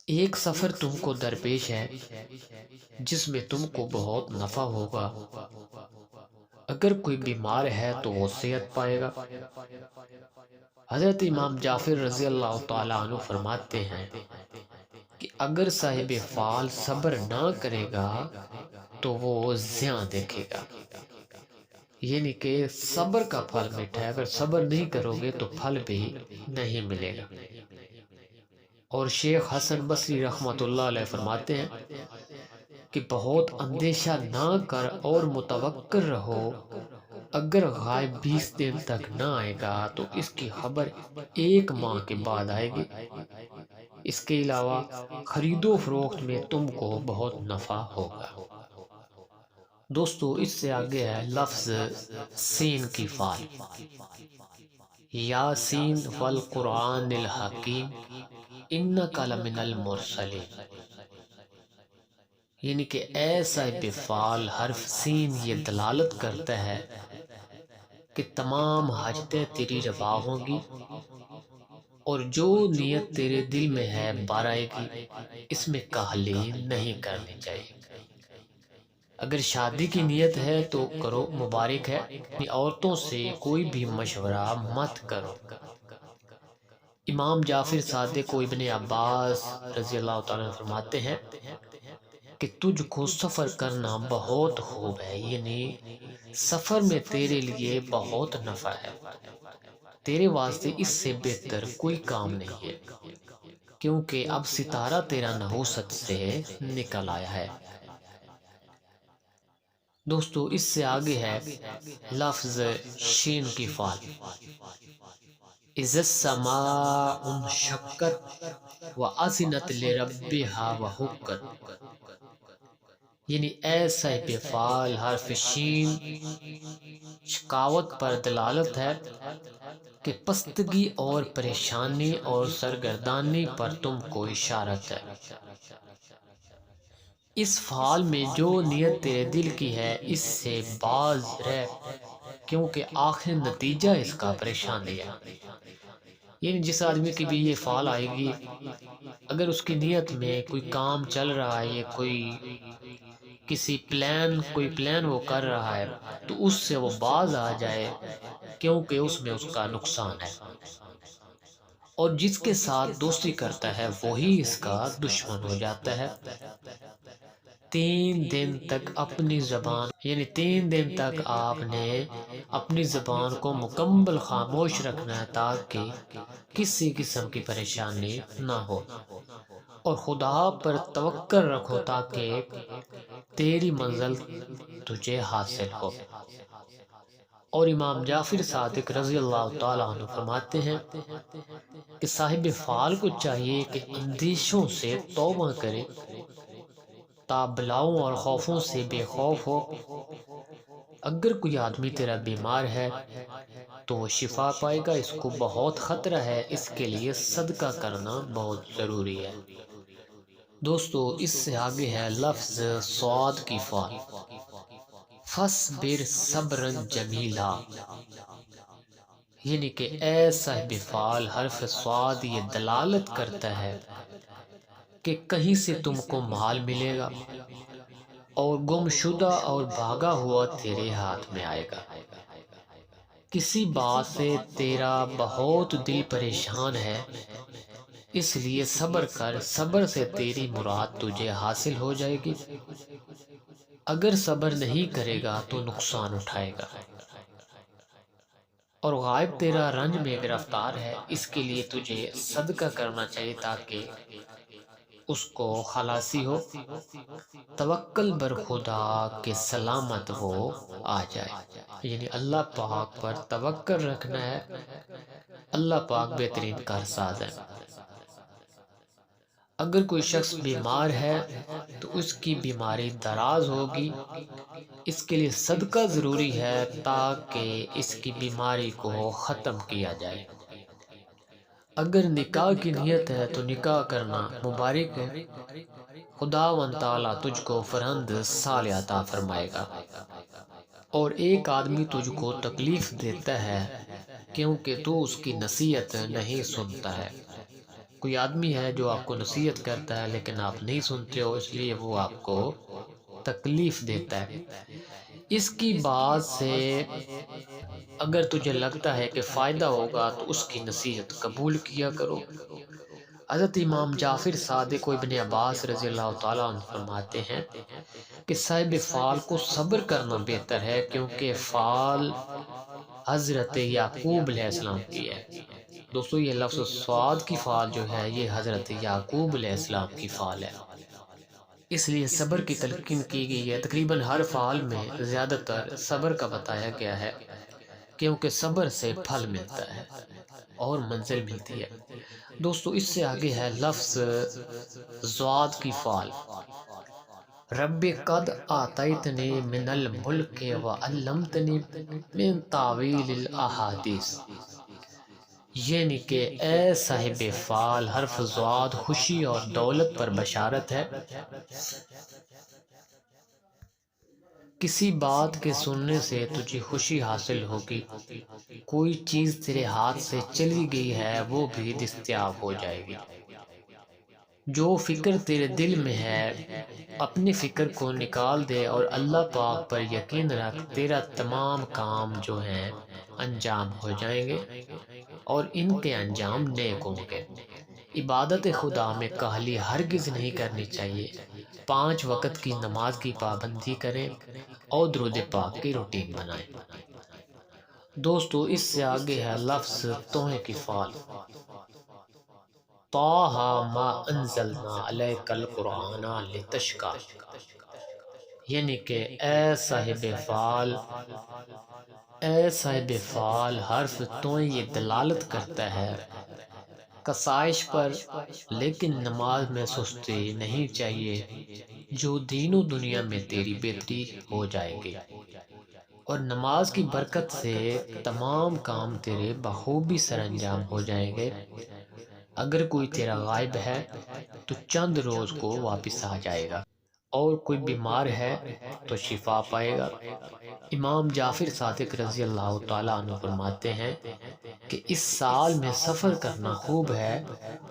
ایک سفر تم کو درپیش ہے جس میں تم کو بہت نفع ہوگا۔ اگر کوئی بیمار ہے تو وہ صحت پائے گا۔ حضرت امام جعفر رضی اللہ تعالیٰ عنہ فرماتے ہیں کہ اگر صاحب فعال صبر نہ کرے گا تو وہ زیاں دیکھے گا، یعنی کہ صبر کا پھل میٹھا ہے، اگر صبر نہیں کرو گے تو پھل بھی نہیں ملے گا۔ اور شیخ حسن بصری رحمۃ اللہ علیہ فرماتے ہیں کہ بہت اندیشہ نہ کر اور متوکل رہو، اگر غائب 20 دن تک نہ آئے گا تو اس کی خبر 1 ماہ کے بعد آئے گی۔ اس کے علاوہ خرید و فروخت میں تم کو بہت نفع ہوگا۔ دوستو، اس سے آگے ہے لفظ سین کی فعل۔ یاسین والقرآن الحکیم انک لمن المرسلین، یعنی کہ اے صاحب فعال، حرف سین یہ دلالت کرتا ہے کہ تمام حاجتیں تیری روا ہوں گی اور جو نیت تیرے دل میں ہے بار آئے گی، اس میں کاہلی نہیں کرنی چاہیے۔ اگر شادی کی نیت ہے تو کرو، مبارک ہے۔ عورتوں سے کوئی بھی مشورہ مت کرو۔ امام جعفر صادق و ابن عباس رضی اللہ تعالیٰ عنہ فرماتے ہیں کہ تجھ کو سفر کرنا بہت خوب ہے، یعنی سفر میں تیرے لیے بہت نفع ہے، تیرے واسطے اس سے بہتر کوئی کام نہیں ہے، کیونکہ اب ستارہ تیرا نحوست سے نکل آیا ہے۔ دوستو، اس سے آگے ہے لفظ شین کی فعل۔ اذا السماء انشقت واذنت لربها وحقت، یعنی اے صاحب فعال، حرف شین شقاوت پر دلالت ہے کہ پستگی اور پریشانی اور سرگردانی پر تم کو اشارت ہے۔ اس فعال میں جو نیت تیرے دل کی ہے اس سے باز رہ، کیونکہ آخر نتیجہ اس کا پریشانی ہے۔ یعنی جس آدمی کی بھی یہ فعال آئے گی، اگر اس کی نیت میں کوئی کام چل رہا ہے یا کوئی پلان وہ کر رہا ہے تو اس سے وہ باز آ جائے، کیونکہ اس میں اس کا نقصان ہے۔ اور جس کے ساتھ دوستی کرتا ہے وہی اس کا دشمن ہو جاتا ہے۔ 3 دن تک اپنی زبان، یعنی 3 دن تک آپ نے اپنی زبان کو مکمل خاموش رکھنا ہے تاکہ کسی قسم کی پریشانی نہ ہو، اور خدا پر توکل رکھو تاکہ تیری منزل تجھے حاصل ہو۔ اور امام جعفر صادق رضی اللہ تعالیٰ عنہ فرماتے ہیں کہ صاحب فعال کو چاہیے کہ اندیشوں سے توبہ کرے تا بلاؤں اور خوفوں سے بے خوف ہو۔ اگر کوئی آدمی تیرا بیمار ہے تو وہ شفا پائے گا، اس کو بہت خطرہ ہے، اس کے لیے صدقہ کرنا بہت ضروری ہے۔ دوستو، اس سے آگے ہے لفظ صاد کی فعل۔ فَاصْبِرْ صَبْرًا جَمِيلًا، یعنی کہ اے صاحب فعال، حرف صاد یہ دلالت کرتا ہے کہ کہیں سے تم کو مال ملے گا اور گمشدہ اور بھاگا ہوا تیرے ہاتھ میں آئے گا۔ کسی بات سے تیرا بہت دل پریشان ہے، اس لیے صبر کر، صبر سے تیری مراد تجھے حاصل ہو جائے گی۔ اگر صبر نہیں کرے گا تو نقصان اٹھائے گا، اور غائب تیرا رنج میں گرفتار ہے، اس کے لیے تجھے صدقہ کرنا چاہیے تاکہ اس کو خلاصی ہو۔ توکل بر خدا کے سلامت وہ آ جائے، یعنی اللہ پاک پر توکل رکھنا ہے۔ اللہ پاک بہترین کارساز ہے۔ اگر کوئی شخص بیمار ہے تو اس کی بیماری دراز ہوگی، اس کے لیے صدقہ ضروری ہے تاکہ اس کی بیماری کو ختم کیا جائے۔ اگر نکاح کی نیت ہے تو نکاح کرنا مبارک ہے، خداوند تعالیٰ تجھ کو فرزند صالح عطا فرمائے گا۔ اور ایک آدمی تجھ کو تکلیف دیتا ہے کیونکہ تو اس کی نصیحت نہیں سنتا ہے۔ کوئی آدمی ہے جو آپ کو نصیحت کرتا ہے لیکن آپ نہیں سنتے ہو، اس لیے وہ آپ کو تکلیف دیتا ہے۔ اس کی بات سے اگر تجھے لگتا ہے کہ فائدہ ہوگا تو اس کی نصیحت قبول کیا کرو۔ حضرت امام جعفر صادق و ابن عباس رضی اللہ تعالیٰ عنہ فرماتے ہیں کہ صاحب فال کو صبر کرنا بہتر ہے، کیونکہ فال حضرت یعقوب علیہ السلام کی ہے۔ دوستو یہ لفظ سعاد کی فال جو ہے یہ حضرت یعقوب علیہ السلام کی فال ہے، اس لیے صبر کی تلقین کی گئی ہے۔ تقریباً ہر فعال میں زیادہ تر صبر کا بتایا گیا ہے، کیونکہ صبر سے پھل ملتا ہے اور منزل ملتی ہے۔ دوستو اس سے آگے ہے لفظ ضاد کی فعال، رب قد آتیتنی من الملک وعلمتنی من تعویل الاحادیث، یعنی کہ اے صاحب فال حرف ضاد خوشی اور دولت پر بشارت ہے۔ کسی بات کے سننے سے تجھے خوشی حاصل ہوگی، کوئی چیز تیرے ہاتھ سے چلی گئی ہے وہ بھی دستیاب ہو جائے گی۔ جو فکر تیرے دل میں ہے اپنی فکر کو نکال دے اور اللہ پاک پر یقین رکھ، تیرا تمام کام جو ہیں انجام ہو جائیں گے اور ان کے انجام نیک ہوں گے۔ عبادت خدا میں کاہلی ہرگز نہیں کرنی چاہیے۔ 5 وقت کی نماز کی پابندی کریں اور درود پاک کی روٹین بنائیں۔ دوستو اس سے آگے ہے لفظ توحے کی فعال، طٰہ ما انزلنا علیک القرآن لتشقیٰ، یعنی کہ اے صاحب فعال، اے صاحب فعال حرف توئے یہ دلالت کرتا ہے کسائش پر، لیکن نماز میں سستی نہیں چاہیے، جو دین و دنیا میں تیری بہتری ہو جائے گی اور نماز کی برکت سے تمام کام تیرے بخوبی سر انجام ہو جائیں گے۔ اگر کوئی تیرا غائب ہے تو چند روز کو واپس آ جائے گا، اور کوئی بیمار ہے تو شفا پائے گا۔ امام جعفر صادق رضی اللہ تعالیٰ عنہ فرماتے ہیں کہ اس سال میں سفر کرنا خوب ہے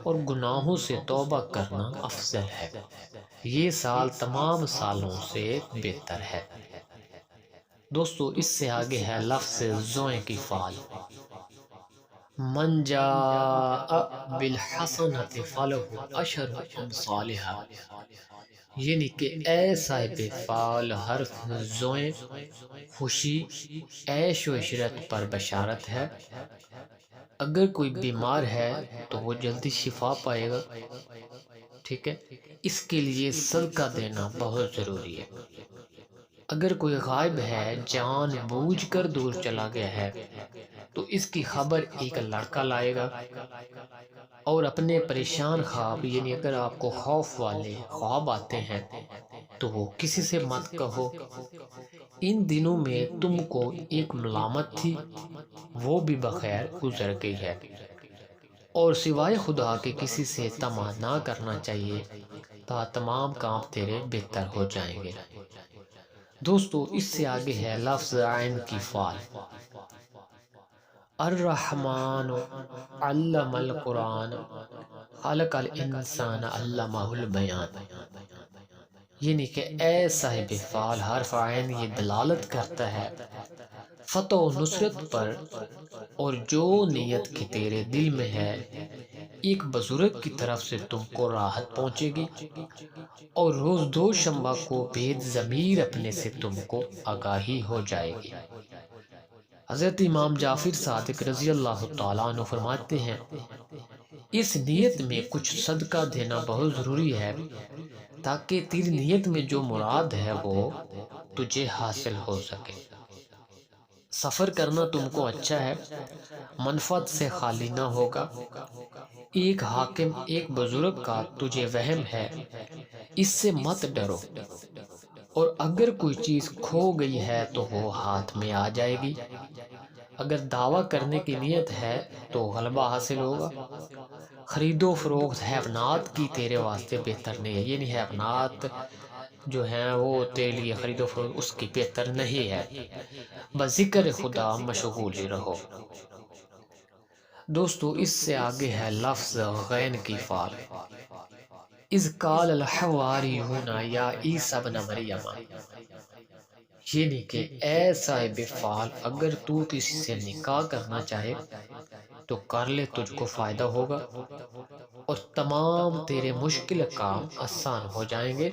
اور گناہوں سے توبہ کرنا افضل ہے، یہ سال تمام سالوں سے بہتر ہے۔ دوستو اس سے آگے ہے لفظ ضوئیں کی فعال، من جاء بالحسنۃ فلہ عشر امثالھا، یعنی کہ اے صاحب فعال حرف ضوئیں خوشی عیش و عشرت پر بشارت ہے۔ اگر کوئی بیمار ہے تو وہ جلدی شفا پائے گا، ٹھیک ہے، اس کے لیے صدقہ دینا بہت ضروری ہے۔ اگر کوئی غائب ہے جان بوجھ کر دور چلا گیا ہے تو اس کی خبر ایک لڑکا لائے گا، اور اپنے پریشان خواب، یعنی اگر آپ کو خوف والے خواب آتے ہیں تو وہ کسی سے مت کہو۔ ان دنوں میں تم کو ایک ملامت تھی وہ بھی بخیر گزر گئی ہے، اور سوائے خدا کے کسی سے طمع نہ کرنا چاہیے تا تمام کام تیرے بہتر ہو جائیں گے۔ دوستو اس سے آگے ہے لفظ عین کی فعال، الرحمن علم القرآن خلق الانسان علمہ البیان، یعنی کہ اے صاحب فعل حرف عین یہ دلالت کرتا ہے فتح و نصرت پر، اور جو نیت کی تیرے دل میں ہے ایک بزرگ کی طرف سے تم کو راحت پہنچے گی، اور روز دو شنبہ کو بید ضمیر اپنے سے تم کو آگاہی ہو جائے گی۔ حضرت امام جعفر صادق رضی اللہ تعالیٰ عنہ فرماتے ہیں اس نیت میں کچھ صدقہ دینا بہت ضروری ہے تاکہ تیری نیت میں جو مراد ہے وہ تجھے حاصل ہو سکے۔ سفر کرنا تم کو اچھا ہے، منفعت سے خالی نہ ہوگا۔ ایک حاکم ایک بزرگ کا تجھے وہم ہے، اس سے مت ڈرو، اور اگر کوئی چیز کھو گئی ہے تو وہ ہاتھ میں آ جائے گی۔ اگر دعویٰ کرنے کی نیت ہے تو غلبہ حاصل ہوگا۔ خرید و فروخت حیوانات کی تیرے واسطے بہتر نہیں ہے، یعنی حیوانات جو ہیں وہ تیرے لیے خرید و فروخت اس کی بہتر نہیں ہے۔ بذکر خدا مشغول ہی رہو۔ دوستو اس سے آگے ہے لفظ غین کی فعل۔ اذ قال الحواریون یا عیسی ابن مریم، یعنی کہ اے صاحب فعل اگر تو کسی سے نکاح کرنا چاہے تو کر لے، تجھ کو فائدہ ہوگا اور تمام تیرے مشکل کام آسان ہو جائیں گے،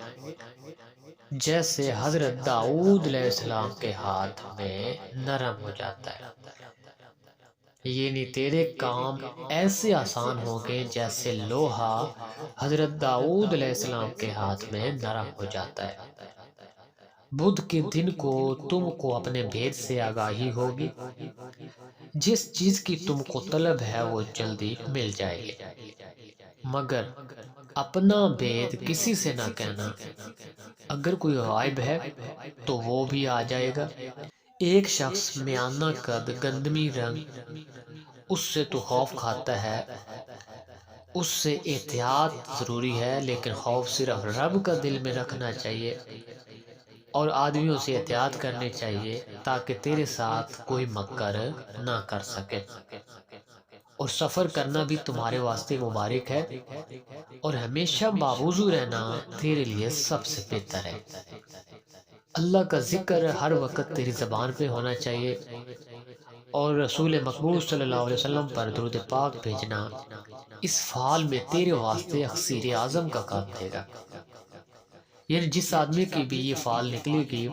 جیسے حضرت داؤد علیہ السلام کے ہاتھ میں نرم ہو جاتا ہے۔ یعنی تیرے کام ایسے آسان ہوں گے جیسے لوہا حضرت داؤد علیہ السلام کے ہاتھ میں نرم ہو جاتا ہے۔ بدھ کے دن کو تم کو اپنے بھید سے آگاہی ہوگی، جس چیز کی تم کو طلب ہے وہ جلدی مل جائے گی، مگر اپنا بھید کسی سے نہ کہنا۔ اگر کوئی غائب ہے تو وہ بھی آ جائے گا۔ ایک شخص میانہ قد گندمی رنگ، اس سے تو خوف کھاتا ہے، اس سے احتیاط ضروری ہے، لیکن خوف صرف رب کا دل میں رکھنا چاہیے اور آدمیوں سے احتیاط کرنی چاہیے تاکہ تیرے ساتھ کوئی مکر نہ کر سکے۔ اور سفر کرنا بھی تمہارے واسطے مبارک ہے، اور ہمیشہ باوضو رہنا تیرے لیے سب سے بہتر ہے۔ اللہ کا ذکر ہر وقت تیری زبان پہ ہونا چاہیے، اور رسول مقبول صلی اللہ علیہ وسلم پر درود پاک بھیجنا اس فعال میں تیرے واسطے اخسیر اعظم کا کام دے گا۔ یعنی جس آدمی کی بھی یہ فعال نکلے گی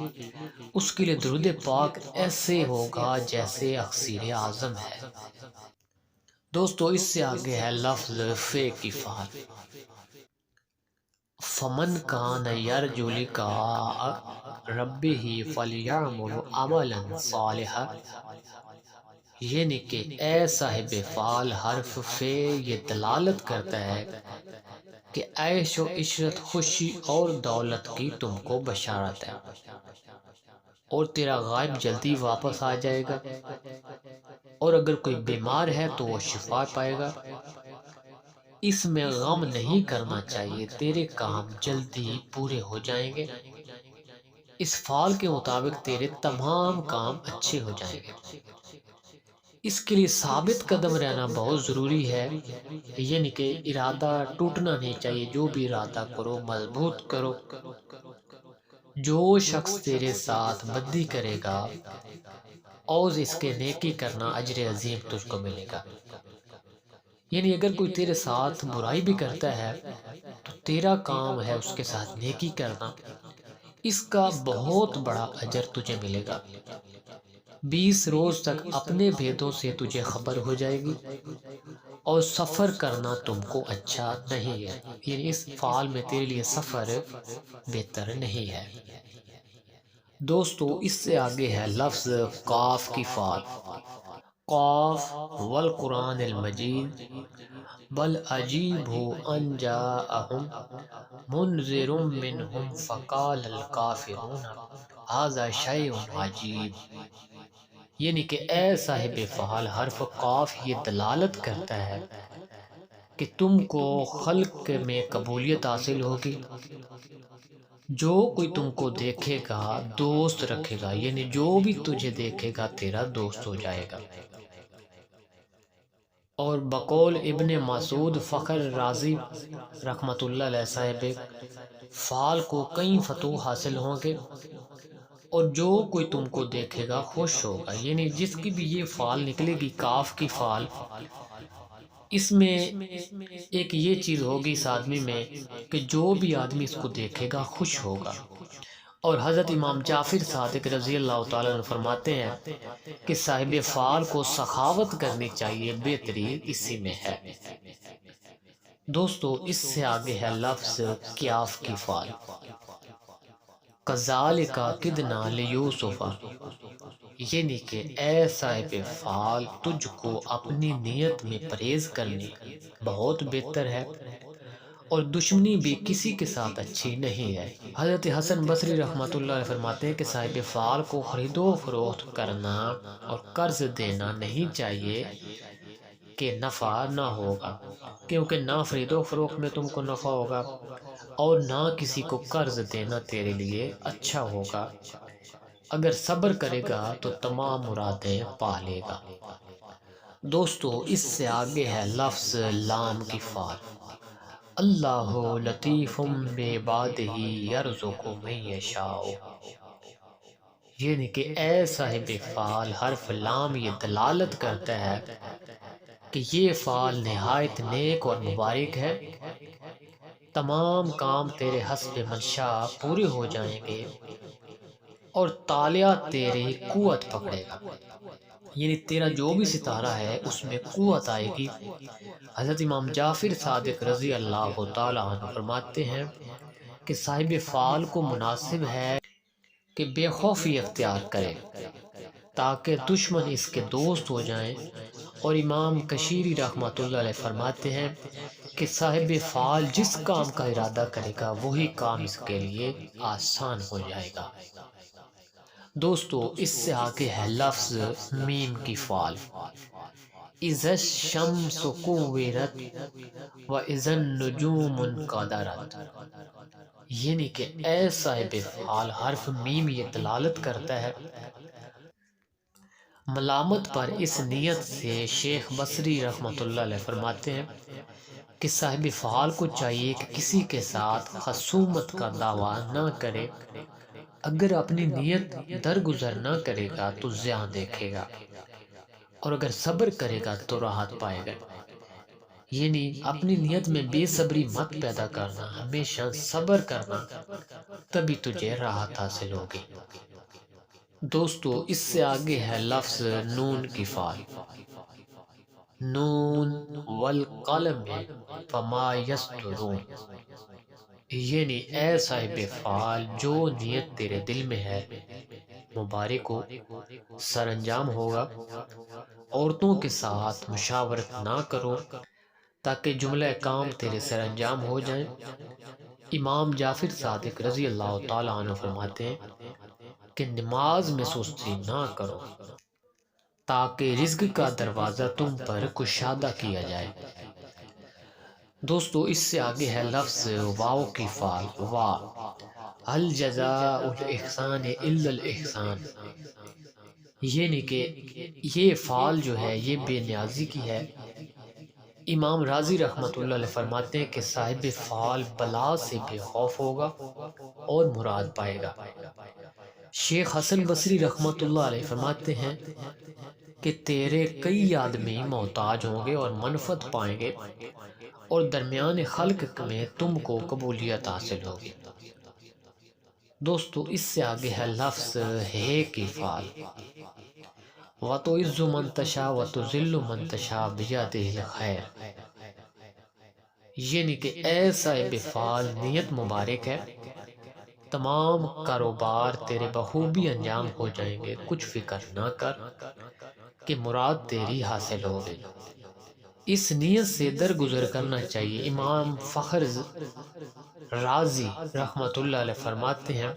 اس کے لیے درود پاک ایسے ہوگا جیسے اخسیر اعظم ہے۔ دوستو اس سے آگے ہے لفظ فے کی فعال۔ فمن کان یرجو لقاء ربہ فلیعمل عملا صالحا، یعنی کہ اے صاحب فعال حرف فے یہ دلالت کرتا ہے کہ عیش و عشرت خوشی اور دولت کی تم کو بشارت ہے، اور تیرا غائب جلدی واپس آ جائے گا، اور اگر کوئی بیمار ہے تو وہ شفا پائے گا۔ اس میں غم نہیں کرنا چاہیے، تیرے کام جلدی پورے ہو جائیں گے۔ اس فعل کے مطابق تیرے تمام کام اچھے ہو جائیں گے۔ اس کے لیے ثابت قدم رہنا بہت ضروری ہے، یعنی کہ ارادہ ٹوٹنا نہیں چاہیے، جو بھی ارادہ کرو مضبوط کرو۔ جو شخص تیرے ساتھ بدی کرے گا اور اس کے نیکی کرنا اجر عظیم تجھ کو ملے گا۔ یعنی اگر کوئی تیرے ساتھ برائی بھی کرتا ہے تو تیرا کام ہے اس کے ساتھ نیکی کرنا، اس کا بہت بڑا اجر تجھے ملے گا۔ 20 روز تک اپنے بھیدوں سے تجھے خبر ہو جائے گی، اور سفر کرنا تم کو اچھا نہیں ہے، یعنی اس فعال میں تیرے لیے سفر بہتر نہیں ہے۔ دوستو اس سے آگے ہے لفظ قاف کی فعال۔ قاف والقرآن المجید بل عجیبوا ان جاءہم منذر منہم فقال الکافرون ھذا شیء عجیب، یعنی کہ اے صاحب فعال حرف قاف یہ دلالت کرتا ہے کہ تم کو خلق میں قبولیت حاصل ہوگی۔ جو کوئی تم کو دیکھے گا دوست رکھے گا، یعنی جو بھی تجھے دیکھے گا تیرا دوست ہو جائے گا۔ اور بقول ابن مسعود فخر رازی رحمۃ اللہ علیہ صاحب فال کو کئی فتوح حاصل ہوں گے، اور جو کوئی تم کو دیکھے گا خوش ہوگا، یعنی جس کی بھی یہ فال نکلے گی، کاف کی فال، اس میں ایک یہ چیز ہوگی اس آدمی میں کہ جو بھی آدمی اس کو دیکھے گا خوش ہوگا۔ اور حضرت امام جعفر صادق رضی اللہ تعالیٰ عنہ فرماتے ہیں کہ صاحب فال کو سخاوت کرنی چاہیے، بہترین اسی میں ہے۔ دوستو اس سے آگے ہے لفظ کیاف کی فال۔ کذالک کدنا لیوسف، یعنی کہ اے صاحب فال، تجھ کو اپنی نیت میں پرہیز کرنی بہت بہتر ہے، اور دشمنی بھی کسی کے ساتھ اچھی نہیں ہے۔ حضرت حسن بصری رحمۃ اللہ علیہ فرماتے ہیں کہ صاحب فال کو خرید و فروخت کرنا اور قرض دینا نہیں چاہیے کہ نفع نہ ہوگا، کیونکہ نہ خرید و فروخت میں تم کو نفع ہوگا اور نہ کسی کو قرض دینا تیرے لیے اچھا ہوگا۔ اگر صبر کرے گا تو تمام مرادیں پا لے گا۔ دوستو اس سے آگے ہے لفظ لام کی فال۔ اللہ لطیف بعبادہ یرزق من یشاء، یعنی کہ اے صاحب فال، حرف لام یہ دلالت کرتا ہے کہ یہ فال نہایت نیک اور مبارک ہے، تمام کام تیرے حسب منشا پورے ہو جائیں گے اور تالیہ تیری قوت پکڑے گا، یعنی تیرا جو بھی ستارہ ہے اس میں قوت آئے گی۔ حضرت امام جعفر صادق رضی اللہ تعالیٰ عنہ فرماتے ہیں کہ صاحب فال کو مناسب ہے کہ بے خوفی اختیار کرے تاکہ دشمن اس کے دوست ہو جائیں، اور امام کشیری رحمۃ اللہ علیہ فرماتے ہیں کہ صاحب فال جس کام کا ارادہ کرے گا وہی کام اس کے لیے آسان ہو جائے گا۔ دوستو اس سے آگے ہے لفظ میم کی فال۔ اذا الشمس کورت واذا النجوم انکدرت، یعنی کہ اے صاحب فال، حرف میم یہ دلالت کرتا ہے ملامت پر۔ اس نیت سے شیخ بصری رحمۃ اللہ علیہ فرماتے ہیں کہ صاحب فعال کو چاہیے کہ کسی کے ساتھ خصومت کا دعویٰ نہ کرے، اگر اپنی نیت درگزر نہ کرے گا تو زیاں دیکھے گا، اور اگر صبر کرے گا تو راحت پائے گا۔ یعنی اپنی نیت میں بے صبری مت پیدا کرنا، ہمیشہ صبر کرنا، تبھی تجھے راحت حاصل ہوگی۔ دوستو اس سے آگے ہے لفظ نون کی فال۔ نون والقلم فما یسطرون، یعنی اے صاحب فعال، جو نیت تیرے دل میں ہے مبارک ہو، سر انجام ہوگا۔ عورتوں کے ساتھ مشاورت نہ کرو تاکہ جملہ کام تیرے سر انجام ہو جائیں۔ امام جعفر صادق رضی اللہ تعالیٰ عنہ فرماتے ہیں کہ نماز میں سستی نہ کرو تاکہ رزق کا دروازہ تم پر کشادہ کیا جائے۔ دوستو اس سے آگے ہے لفظ واو کی فال۔ وا هل جزاء الاحسان الا الاحسان، یعنی کہ یہ فال جو ہے یہ بے نیازی کی ہے۔ امام راضی رحمۃ اللہ علیہ فرماتے ہیں کہ صاحب فال بلا سے بے خوف ہوگا اور مراد پائے گا۔ شیخ حسن بصری رحمۃ اللہ علیہ فرماتے ہیں کہ تیرے کئی آدمی محتاج ہوں گے اور منفعت پائیں گے، اور درمیان خلق میں تم کو قبولیت حاصل ہوگی۔ دوستو اس سے آگے ہے لفظ ہے کی فال۔ وَتُعِزُّ مَن تَشَاءُ وَتُذِلُّ مَن تَشَاءُ بِیَدِهِ الْخَیرُ، یعنی کہ اے صاحب فال، نیت مبارک ہے، تمام کاروبار تیرے بخوبی انجام ہو جائیں گے، کچھ فکر نہ کر کہ مراد تیری حاصل ہو گئی۔ اس نیت سے درگزر کرنا چاہیے۔ امام فخر رازی رحمۃ اللہ علیہ فرماتے ہیں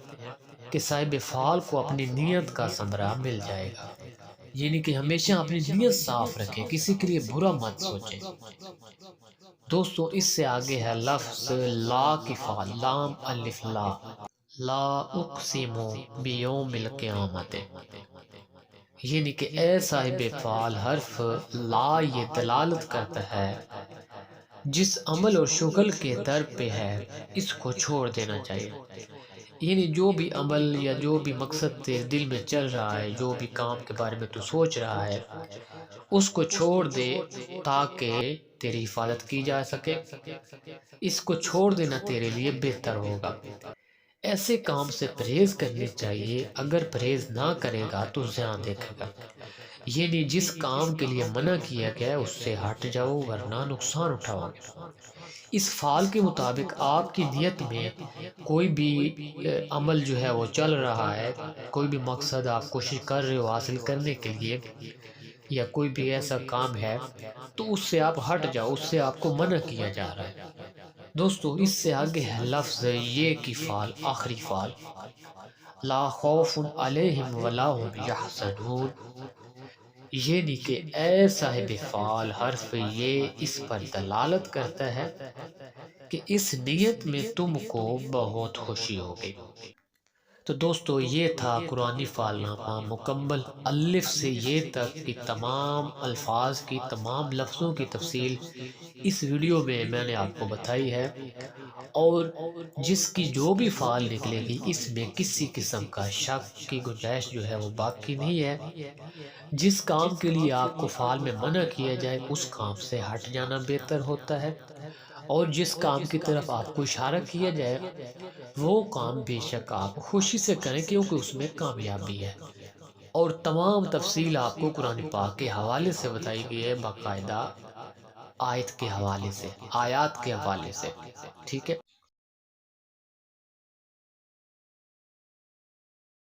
کہ صاحب فعال کو اپنی نیت کا ثمرہ مل جائے گا، یعنی کہ ہمیشہ اپنی نیت صاف رکھیں، کسی کے لیے برا مت سوچیں۔ دوستو اس سے آگے ہے لفظ لا کی فعال۔ لام الف لا۔ لا اقسم بیوم القیامت، یعنی کہ اے صاحب فعال، حرف لا یہ دلالت کرتا ہے جس عمل اور شغل کے در پہ ہے اس کو چھوڑ دینا چاہیے۔ یعنی جو بھی عمل یا جو بھی مقصد تیرے دل میں چل رہا ہے، جو بھی کام کے بارے میں تو سوچ رہا ہے، اس کو چھوڑ دے تاکہ تیری حفاظت کی جا سکے۔ اس کو چھوڑ دینا تیرے لیے بہتر ہوگا۔ ایسے کام سے پرہیز کرنی چاہیے، اگر پرہیز نہ کرے گا تو زیاں دیکھے گا۔ یعنی جس کام کے لیے منع کیا گیا ہے اس سے ہٹ جاؤ ورنہ نقصان اٹھاؤ گے۔ اس فعال کے مطابق آپ کی نیت میں کوئی بھی عمل جو ہے وہ چل رہا ہے، کوئی بھی مقصد آپ کوشش کر رہے ہو حاصل کرنے کے لیے، یا کوئی بھی ایسا کام ہے تو اس سے آپ ہٹ جاؤ، اس سے آپ کو منع کیا جا رہا ہے۔ دوستو اس سے آگے ہے لفظ یہ کی فعال، آخری فعال، لا خوف علیہم ولا هم یحزنون، یعنی کہ اے صاحب فعال، حرف یہ اس پر دلالت کرتا ہے کہ اس نیت میں تم کو بہت خوشی ہوگی۔ تو دوستو یہ تھا قرآنی فعال نامہ مکمل، الف سے یہ تک کی تمام الفاظ کی، تمام لفظوں کی تفصیل اس ویڈیو میں نے آپ کو بتائی ہے، اور جس کی جو بھی فعال نکلے گی اس میں کسی قسم کا شک کی گنجائش جو ہے وہ باقی نہیں ہے۔ جس کام کے لیے آپ کو فعال میں منع کیا جائے اس کام سے ہٹ جانا بہتر ہوتا ہے، اور جس کام کی طرف آپ کو اشارہ کیا جائے وہ کام بے شک آپ خوشی سے کریں کیونکہ اس میں کامیابی ہے۔ اور تمام تفصیل آپ کو قرآن پاک کے حوالے سے بتائی گئی ہے، باقاعدہ آیت کے حوالے سے، آیات کے حوالے سے، ٹھیک ہے۔